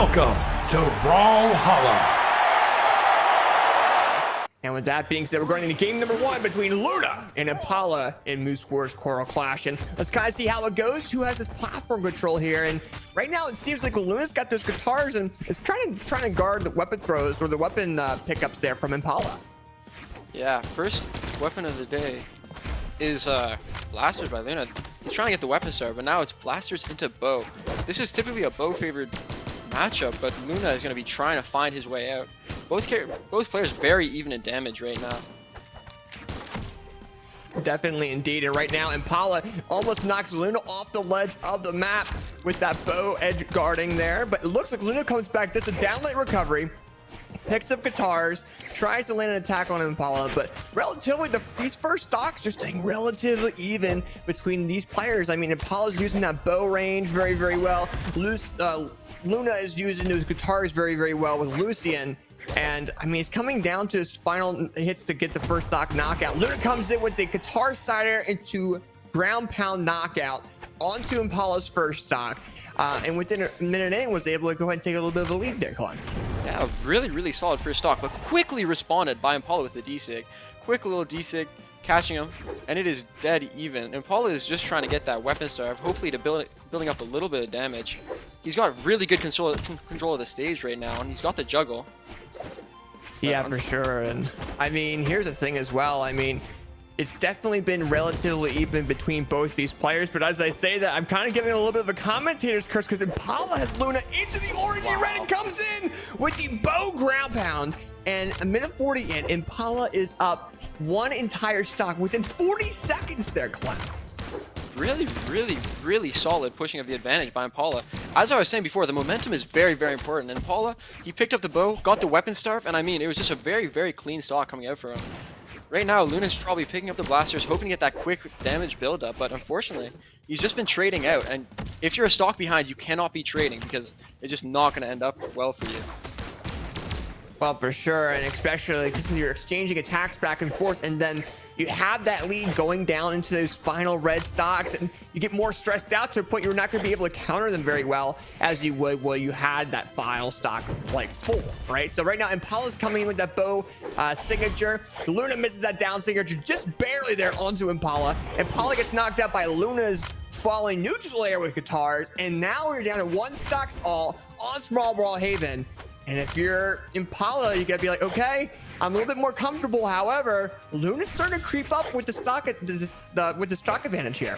Welcome to Brawlhalla. And with that being said, we're going into game number 1 between Luna and Impala in Moose Wars Coral Clash. And let's kind of see how it goes. Who has this platform control here? And right now it seems like Luna's got those guitars and is trying to guard the weapon throws or the weapon pickups there from Impala. Yeah, first weapon of the day is blasters by Luna. He's trying to get the weapon star, but now it's blasters into bow. This is typically a bow favored matchup, but Luna is going to be trying to find his way out. Both players very even in damage right now. Definitely indeed. And right now Impala almost knocks Luna off the ledge of the map with that bow edge guarding there, but it looks like Luna comes back. This is a downlight recovery, picks up guitars, tries to land an attack on Impala, but relatively these first stocks are staying relatively even between these players. I mean, Impala's using that bow range very, very well. Luna is using those guitars very, very well with Lucian. And I mean, it's coming down to his final hits to get the first stock knockout. Luna comes in with the guitar sider into ground pound knockout onto Impala's first stock. And within a minute in, was able to go ahead and take a little bit of a lead there, Colin. Yeah, really, really solid first stock, but quickly responded by Impala with the D-Sig. Quick little D-Sig, catching him, and it is dead even. Impala is just trying to get that weapon star, hopefully to building up a little bit of damage. He's got really good control of the stage right now, and he's got the juggle. Yeah, for sure. And I mean, here's the thing as well. I mean, it's definitely been relatively even between both these players, but as I say that, I'm kind of giving a little bit of a commentator's curse because Impala has Luna into the orangey red and comes in with the bow ground pound. And a minute 40 in, Impala is up one entire stock within 40 seconds there, Clem. Really, really, really solid pushing of the advantage by Impala. As I was saying before, the momentum is very, very important. And Impala, he picked up the bow, got the weapon starve, and I mean, it was just a very, very clean stock coming out for him. Right now, Luna's probably picking up the blasters, hoping to get that quick damage buildup, but unfortunately, he's just been trading out. And if you're a stock behind, you cannot be trading because it's just not going to end up well for you. Well, for sure, and especially because you're exchanging attacks back and forth, and then you have that lead going down into those final red stocks, and you get more stressed out to a point you're not going to be able to counter them very well as you would while you had that final stock like full, right? So right now Impala's coming in with that bow signature. Luna misses that down signature just barely there onto Impala. Impala gets knocked out by Luna's falling neutral air with guitars, and now we're down to one stocks all on Small Brawl Haven. And if you're Impala, you gotta be like, okay, I'm a little bit more comfortable. However, Luna's starting to creep up with the stock with the stock advantage here.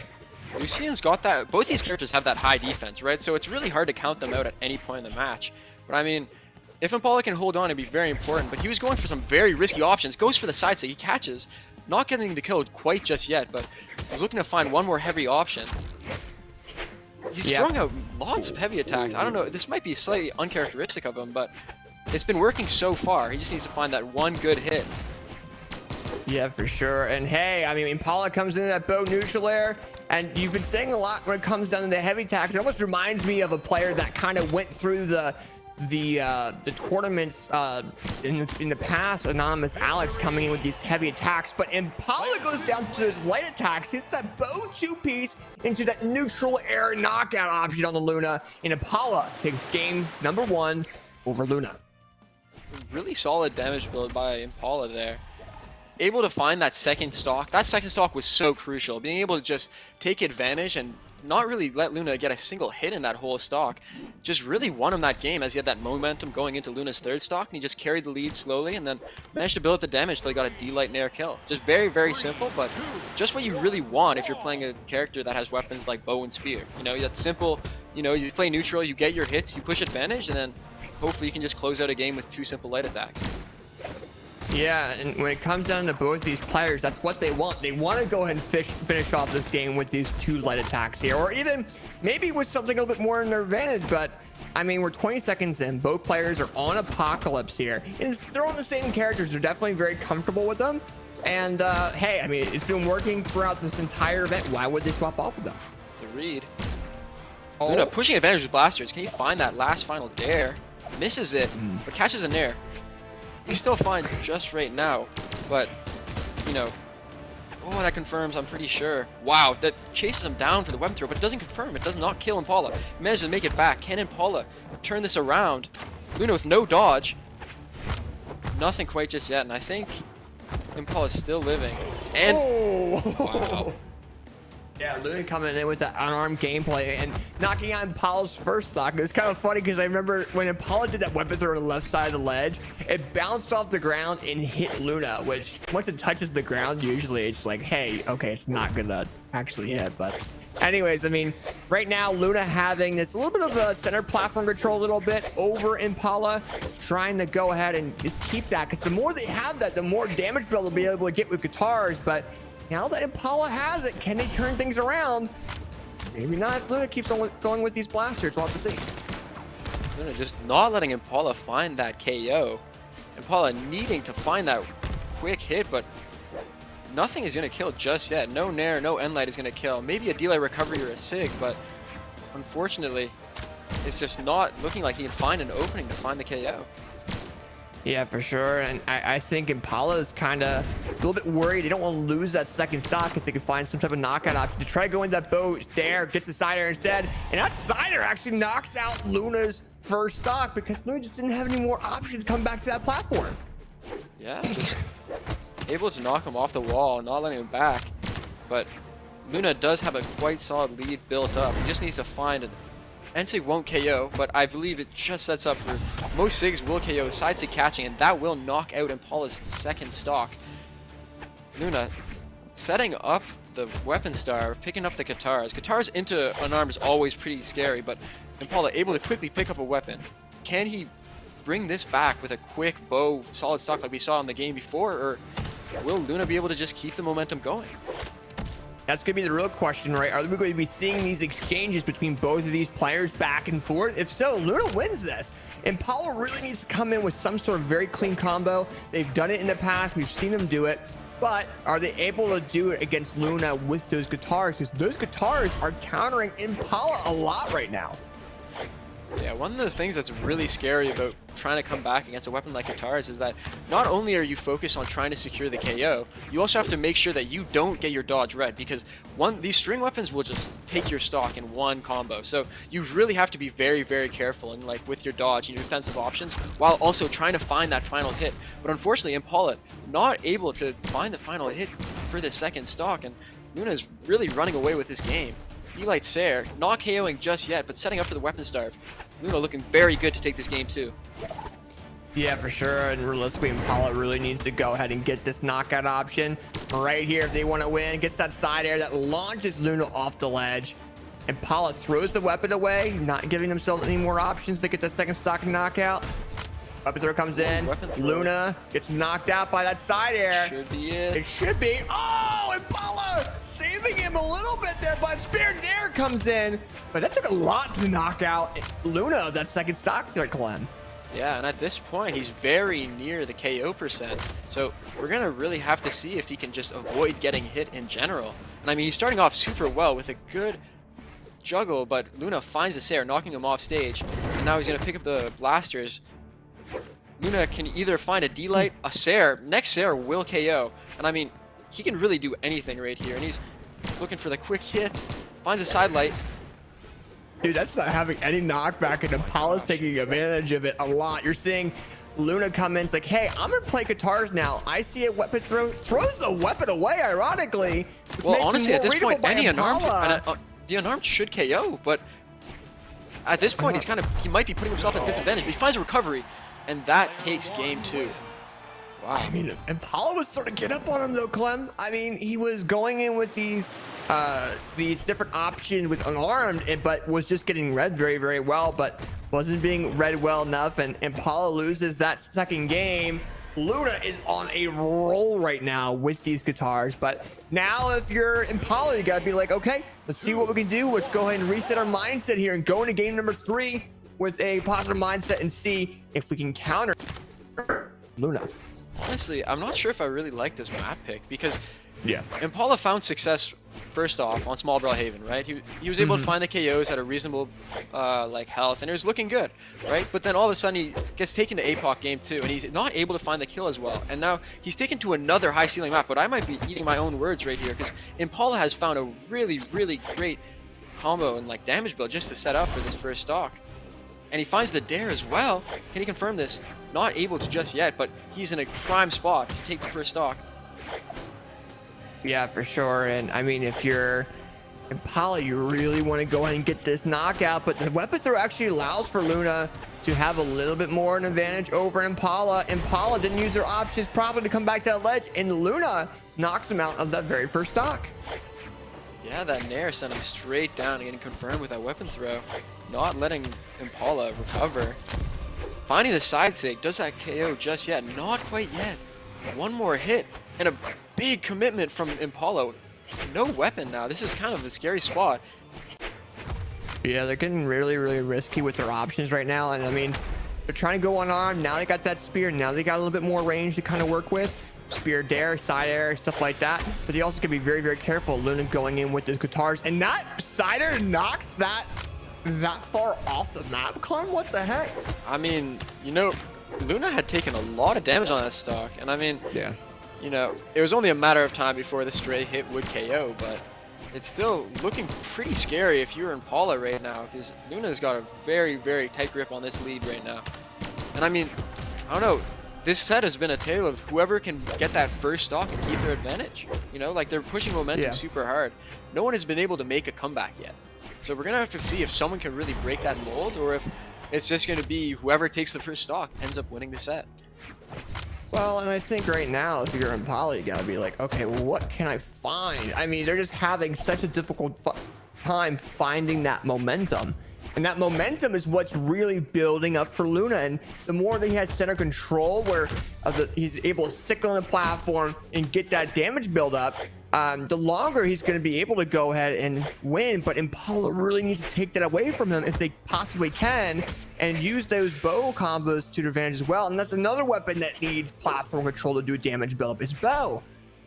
Lucian's got that. Both these characters have that high defense, right? So it's really hard to count them out at any point in the match. But I mean, if Impala can hold on, it'd be very important. But he was going for some very risky options. Goes for the side stick. He catches, not getting the kill quite just yet, but he's looking to find one more heavy option. He's throwing out lots of heavy attacks. I don't know, this might be slightly uncharacteristic of him, but it's been working so far. He just needs to find that one good hit. Yeah, for sure. And hey, I mean, Impala comes into that bow neutral air, and you've been saying a lot when it comes down to the heavy attacks. It almost reminds me of a player that kind of went through the tournaments in the past, Anonymous Alex, coming in with these heavy attacks, but Impala goes down to his light attacks, hits that bow two-piece into that neutral air knockout option on the Luna, and Impala takes game number 1 over Luna. Really solid damage build by Impala there. Able to find that second stock. That second stock was so crucial. Being able to just take advantage and not really let Luna get a single hit in that whole stock just really won him that game, as he had that momentum going into Luna's third stock, and he just carried the lead slowly and then managed to build up the damage till he got a D-Light Nair kill. Just very, very simple, but just what you really want if you're playing a character that has weapons like bow and spear. You know, that's simple. You know, you play neutral, you get your hits, you push advantage, and then hopefully you can just close out a game with 2 simple light attacks. Yeah, and when it comes down to both these players, that's what they want. They want to go ahead and finish off this game with these 2 light attacks here, or even maybe with something a little bit more in their advantage. But I mean, we're 20 seconds in. Both players are on Apocalypse here. They're on the same characters. They're definitely very comfortable with them. And hey, I mean, it's been working throughout this entire event. Why would they swap off with them? The read. Oh. Luna pushing advantage with blasters. Can he find that last final dare? Misses it, but catches a Nair. He's still fine just right now, but, you know, Oh, that confirms, I'm pretty sure. Wow, that chases him down for the weapon throw, but it doesn't confirm. It does not kill Impala. He managed to make it back. Can Impala turn this around? Luna with no dodge. Nothing quite just yet, and I think Impala's still living. And wow. Yeah, Luna coming in with that unarmed gameplay and knocking out Impala's first stock. It was kind of funny because I remember when Impala did that weapon throw on the left side of the ledge, it bounced off the ground and hit Luna, which once it touches the ground, usually it's like, hey, okay, it's not gonna actually hit. But anyways, I mean, right now Luna having this a little bit of a center platform control a little bit over Impala, trying to go ahead and just keep that, because the more they have that, the more damage build they'll be able to get with guitars. But now that Impala has it, can they turn things around? Maybe not. Luna keeps on going with these blasters. We'll have to see. Luna just not letting Impala find that KO. Impala needing to find that quick hit, but nothing is going to kill just yet. No Nair, no Endlight is going to kill. Maybe a delay recovery or a Sig, but unfortunately, it's just not looking like he can find an opening to find the KO. Yeah, for sure. And I think Impala is kind of a little bit worried. They don't want to lose that second stock if they can find some type of knockout option to try to go in that boat there, gets the side air instead. And that side air actually knocks out Luna's first stock because Luna just didn't have any more options to come back to that platform. Yeah, just able to knock him off the wall, not letting him back. But Luna does have a quite solid lead built up. He just needs to find an N-Sig won't KO, but I believe it just sets up for most Sigs will KO, side Sig catching, and that will knock out Impala's second stock. Luna setting up the weapon star, picking up the guitars. Guitars into unarmed is always pretty scary, but Impala able to quickly pick up a weapon. Can he bring this back with a quick bow solid stock like we saw in the game before, or will Luna be able to just keep the momentum going? That's going to be the real question, right? Are we going to be seeing these exchanges between both of these players back and forth? If so, Luna wins this. Impala really needs to come in with some sort of very clean combo. They've done it in the past. We've seen them do it. But are they able to do it against Luna with those guitars? Because those guitars are countering Impala a lot right now. Yeah, one of those things that's really scary about trying to come back against a weapon like guitars is that not only are you focused on trying to secure the KO, you also have to make sure that you don't get your dodge red, because these string weapons will just take your stock in one combo. So you really have to be very, very careful and like with your dodge and your defensive options while also trying to find that final hit. But unfortunately, Impala not able to find the final hit for the second stock, and Luna is really running away with this game. Elight Sayer, not KOing just yet, but setting up for the weapon starve. Luna looking very good to take this game too. Yeah, for sure. And realistically, Impala really needs to go ahead and get this knockout option right here if they want to win. Gets that side air that launches Luna off the ledge. Impala throws the weapon away, not giving themselves any more options to get the second stock knockout. Weapon throw comes in. Luna gets knocked out by that side air. Should be it. It should be. Oh, Impala saving him a little bit there, but Spirit Air comes in. But that took a lot to knock out Luna, that second stock there, Clem. Yeah, and at this point, he's very near the KO percent. So we're going to really have to see if he can just avoid getting hit in general. And I mean, he's starting off super well with a good juggle, but Luna finds the Sayer, knocking him off stage. And now he's going to pick up the blasters. Luna can either find a D-Light, a Sayer. Next Sayer will KO. And I mean, he can really do anything right here. And he's looking for the quick hit. Finds a side light. Dude, that's not having any knockback, and Impala's taking advantage of it a lot. You're seeing Luna come in. It's like, hey, I'm going to play guitars now. I see a weapon throws the weapon away, ironically. Well, honestly, at this point, any unarmed, the unarmed should KO. But at this point, he might be putting himself at disadvantage. But he finds a recovery. And that takes game 2. Wow. I mean, Impala was sort of get up on him though, Clem. I mean, he was going in with these different options with unarmed, but was just getting read very, very well, but wasn't being read well enough. And Impala loses that second game. Luna is on a roll right now with these guitars. But now if you're Impala, you gotta be like, okay, let's see what we can do. Let's go ahead and reset our mindset here and go into game number 3 with a positive mindset and see if we can counter Luna. Honestly, I'm not sure if I really like this map pick, because Yeah. Impala found success first off on Small Brawlhaven, right? He was able to find the KOs at a reasonable like health, and it was looking good, right? But then all of a sudden he gets taken to APOC game 2, and he's not able to find the kill as well. And now he's taken to another high ceiling map, but I might be eating my own words right here, because Impala has found a really, really great combo and like damage build just to set up for this first stock. And he finds the dare as well. Can he confirm this? Not able to just yet, but he's in a prime spot to take the first stock. Yeah, for sure. And I mean, if you're Impala, you really want to go ahead and get this knockout, but the weapon throw actually allows for Luna to have a little bit more an advantage over Impala. Impala didn't use their options properly to come back to that ledge, and Luna knocks him out of that very first stock. Yeah, that Nair sent him straight down and getting confirmed with that weapon throw. Not letting Impala recover. Finding the side stick, does that KO just yet? Not quite yet. One more hit and a big commitment from Impala. No weapon now. This is kind of a scary spot. Yeah, they're getting really, really risky with their options right now. And I mean, they're trying to go unarmed. Now they got that spear. Now they got a little bit more range to kind of work with. Spear dare, side air, stuff like that. But they also can be very, very careful. Luna going in with the guitars. And that side air knocks that far off the map, Climb? What the heck? I mean, you know, Luna had taken a lot of damage on that stock. And I mean, yeah, you know, it was only a matter of time before the stray hit would KO, but it's still looking pretty scary if you're Impala right now, because Luna's got a very, very tight grip on this lead right now. And I mean, I don't know, this set has been a tale of whoever can get that first stock and keep their advantage. You know, like they're pushing momentum super hard. No one has been able to make a comeback yet. So we're going to have to see if someone can really break that mold, or if it's just going to be whoever takes the first stock ends up winning the set. Well, and I think right now, if you're Impala, you gotta be like, okay, well, what can I find? I mean, they're just having such a difficult time finding that momentum. And that momentum is what's really building up for Luna. And the more that he has center control, where he's able to stick on the platform and get that damage build up, the longer he's going to be able to go ahead and win. But Impala really needs to take that away from him if they possibly can, and use those bow combos to their advantage as well. And that's another weapon that needs platform control to do damage build up, is bow,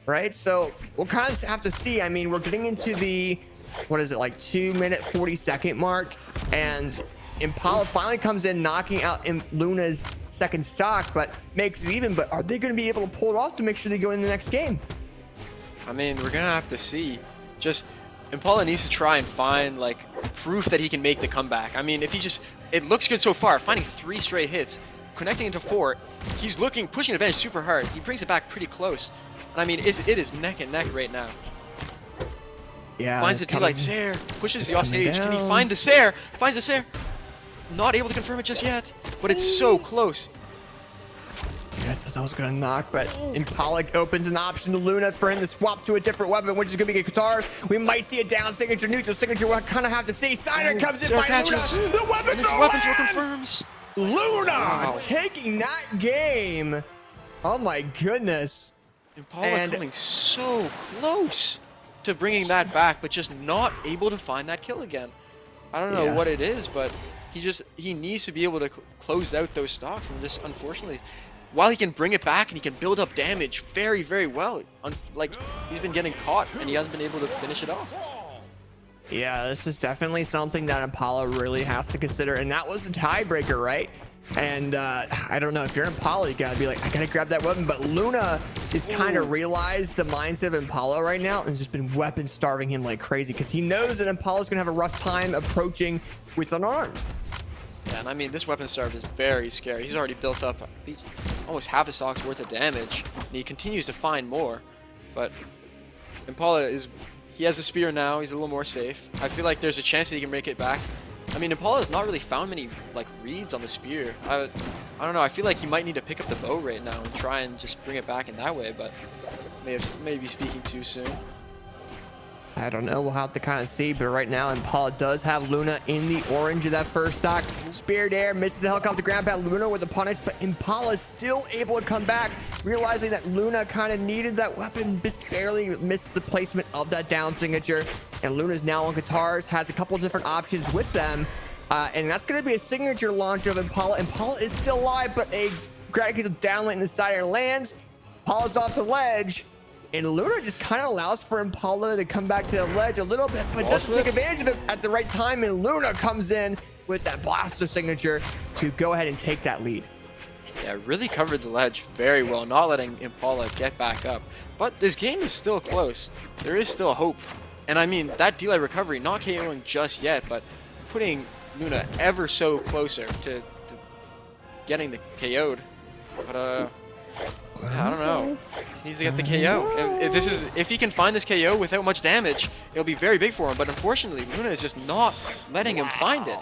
right? So we'll kind of have to see. I mean, we're getting into the, what is it, like 2-minute 40-second mark, and Impala finally comes in, knocking out Luna's second stock, but makes it even. But are they going to be able to pull it off to make sure they go in the next game? I mean, we're gonna have to see. Just Impala needs to try and find like proof that he can make the comeback. I mean, if he just, it looks good so far, finding 3 straight hits, connecting into 4. He's pushing advantage super hard. He brings it back pretty close. And I mean, it is neck and neck right now. Yeah. Finds the daylight Sair, pushes the offstage. Can he find the Sair? Finds the Sair. Not able to confirm it just yet, but it's so close. Yeah, I thought that was gonna knock, but Impala opens an option to Luna for him to swap to a different weapon, which is gonna be guitars. We might see a down signature, neutral signature. We'll kind of have to see. Cider comes in by catches. Luna. The weapon This weapon throw confirms. Luna taking that game. Oh my goodness. Impala coming so close to bringing that back, but just not able to find that kill again. I don't know what it is, but he needs to be able to close out those stocks, and just unfortunately, while he can bring it back and he can build up damage very, very well, like he's been getting caught and he hasn't been able to finish it off. Yeah, this is definitely something that Impala really has to consider, and that was the tiebreaker, right? And I don't know, if you're Impala, you gotta be like, I gotta grab that weapon. But Luna is kind of realized the mindset of Impala right now, and just been weapon starving him like crazy, because he knows that Impala's gonna have a rough time approaching with unarmed. Yeah, and I mean, this weapon starve is very scary. He's already built up almost half a stock's worth of damage, and he continues to find more. But Impala he has a spear now. He's a little more safe. I feel like there's a chance that he can make it back. I mean, Impala has not really found many like reads on the spear. I don't know. I feel like he might need to pick up the bow right now and try and just bring it back in that way, but maybe speaking too soon. I don't know. We'll have to kind of see. But right now, Impala does have Luna in the orange of that first stock. Spear dare, misses the helicopter ground pound. Luna with the punish, but Impala is still able to come back, realizing that Luna kind of needed that weapon, just barely missed the placement of that down signature. And Luna's now on guitars, has a couple different options with them. And that's going to be a signature launch of Impala. Impala is still alive, but a Greg gets a downlight in the side air lands. Impala's off the ledge. And Luna just kind of allows for Impala to come back to the ledge a little bit, but doesn't take advantage of it at the right time. And Luna comes in with that blaster signature to go ahead and take that lead. Yeah, really covered the ledge very well, not letting Impala get back up. But this game is still close. There is still hope. And I mean, that delay recovery, not KOing just yet, but putting Luna ever so closer to getting the KO'd. But I don't know. Just needs to get the KO. If he can find this KO without much damage, it'll be very big for him. But unfortunately, Luna is just not letting him find it.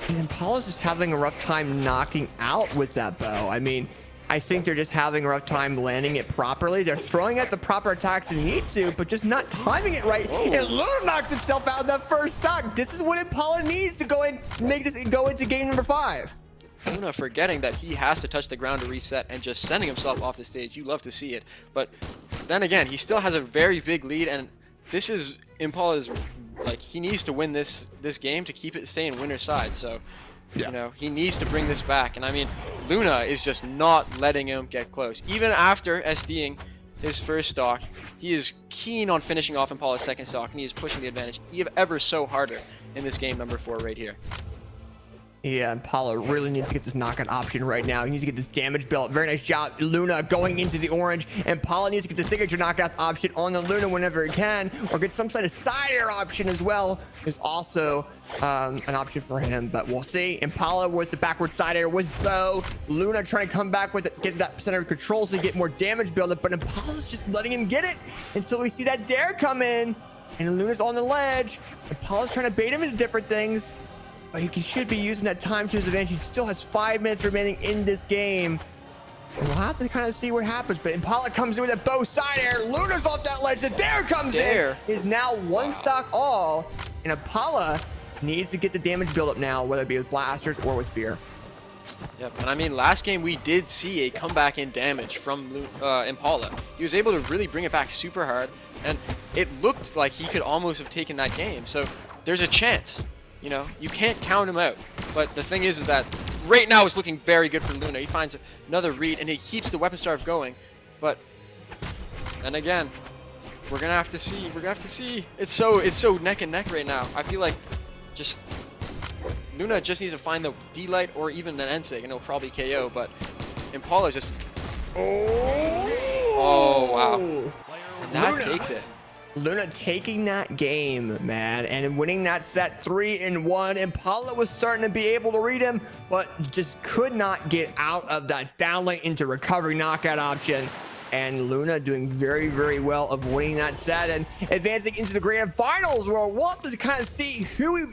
And Impala's just having a rough time knocking out with that bow. I mean, I think they're just having a rough time landing it properly. They're throwing out the proper attacks they need to, but just not timing it right. Whoa. And Luna knocks himself out of that first stock. This is what Impala needs to go and make this go into game number 5. Luna forgetting that he has to touch the ground to reset and just sending himself off the stage. You love to see it. But then again, he still has a very big lead, and this is Impala's, like, he needs to win this game to keep it stay in winner's side. So, yeah, you know, he needs to bring this back. And I mean, Luna is just not letting him get close. Even after SDing his first stock, he is keen on finishing off Impala's second stock, and he is pushing the advantage ever so harder in this game number 4 right here. Yeah, Impala really needs to get this knockout option right now. He needs to get this damage built. Very nice job, Luna, going into the orange. And Impala needs to get the signature knockout option on the Luna whenever he can, or get some sort of side air option as well. Is also an option for him, but we'll see. Impala with the backward side air with bow. Luna trying to come back with it, get that center of control so you get more damage build up, but Impala's just letting him get it until we see that dare come in. And Luna's on the ledge. Impala's trying to bait him into different things. But he should be using that time to his advantage. He still has 5 minutes remaining in this game. And we'll have to kind of see what happens. But Impala comes in with a bow side air. Luna's off that ledge. The dare comes in. Is now one stock all. And Impala needs to get the damage build up now, whether it be with blasters or with spear. Yep, and I mean, last game we did see a comeback in damage from Impala. He was able to really bring it back super hard. And it looked like he could almost have taken that game. So there's a chance. You know, you can't count him out. But the thing is that right now it's looking very good for Luna. He finds another read and he keeps the weapon starve going. But, and again, we're gonna have to see. We're gonna have to see. It's so neck and neck right now. I feel like just Luna just needs to find the D-Light or even an N-Sig and it'll probably KO. But Impala just oh wow. And that takes it. Luna taking that game, man, and winning that set 3-1. Impala was starting to be able to read him, but just could not get out of that downlane into recovery knockout option. And Luna doing very, very well of winning that set and advancing into the grand finals, where we'll have to kind of see who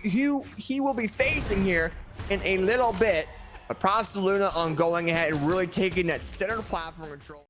he will be facing here in a little bit. But props to Luna on going ahead and really taking that center platform control.